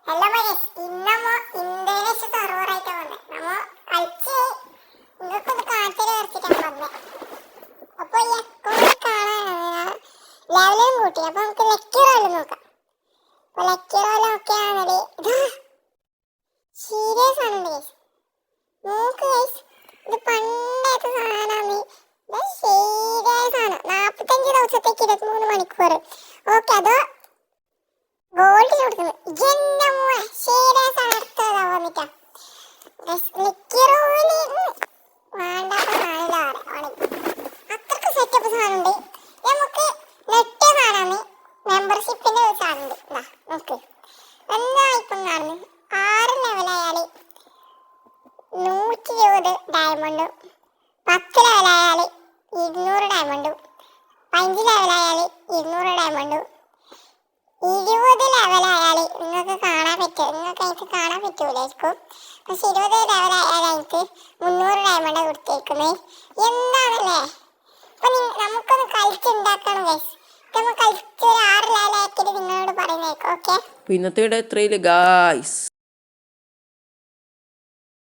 Hello minus ഇന്നമ്മ ഇന്ത്യയിലെ സർവറായിട്ട് വന്നത് നമ്മ കളിച്ച് നിങ്ങൾക്കൊന്ന് കാണിച്ചു വരച്ചിട്ടാണ് വന്നത്. അപ്പോൾ ഈ അക്കൗണ്ട് കാണാൻ ലെവലും കൂട്ടി. അപ്പോൾ നമുക്ക് ലക്കി റോയിൽ നോക്കാം. അപ്പോൾ ലക്കി റോയിൽ നോക്കിയാണെങ്കിൽ സീരിയസ് ആണ് ഗൈസ്. നോക്ക് ഗൈസ്, ഇത് പണ്ടത്തെ സാധനമാണ്. ഇത് സീരിയസ് ആണ്. 45 ദിവസത്തേക്ക് 23 മണിക്കൂർ. ഓക്കെ, അതോ ഗോൾഡ് കൊടുക്കുന്നത് എന്റെ മോളെ സീരിയസ് ആണ്. അടുത്തതാ വന്നിട്ടാ ലക്കി റോയില് വേണ്ടാത്ത സാധനം അത്രക്ക് സെറ്റപ്പ് സാധനമുണ്ട്. നമുക്ക് നെറ്റ് സാധനമാണ്. മെമ്പർഷിപ്പിന്റെ ഒരു സാധനമുണ്ട്. നോക്ക് എന്താ ഇപ്പം കാണുന്നത്. 6 ലെവലായാൽ 120 ഡയമണ്ടും, 10 ലെവലായാൽ 200 ഡയമണ്ടും, 5 ലെവലായാൽ 200 ഡയമണ്ടും, 20 ലെവലായാൽ നിങ്ങൾക്ക് കാണാൻ പറ്റും. നിങ്ങൾക്ക് എനിക്ക് കാണാൻ പറ്റൂലായിരിക്കും. പക്ഷെ 20 ലെവലായാൽ എനിക്ക് 300 ഡയമണ്ട് കൊടുത്തേക്കുന്നത്. എന്താണല്ലേ? അപ്പൊ നമുക്കൊന്ന് കളിച്ചുണ്ടാക്കണം ഗൈസ്. നമ്മൾ കളിച്ച് 6 ലെവലാക്കിയിട്ട് നിങ്ങളോട് പറയുന്നേക്കും. ഓക്കെ, ഇന്നത്തെ വീഡിയോ എത്രയില് ഗായ്സ്.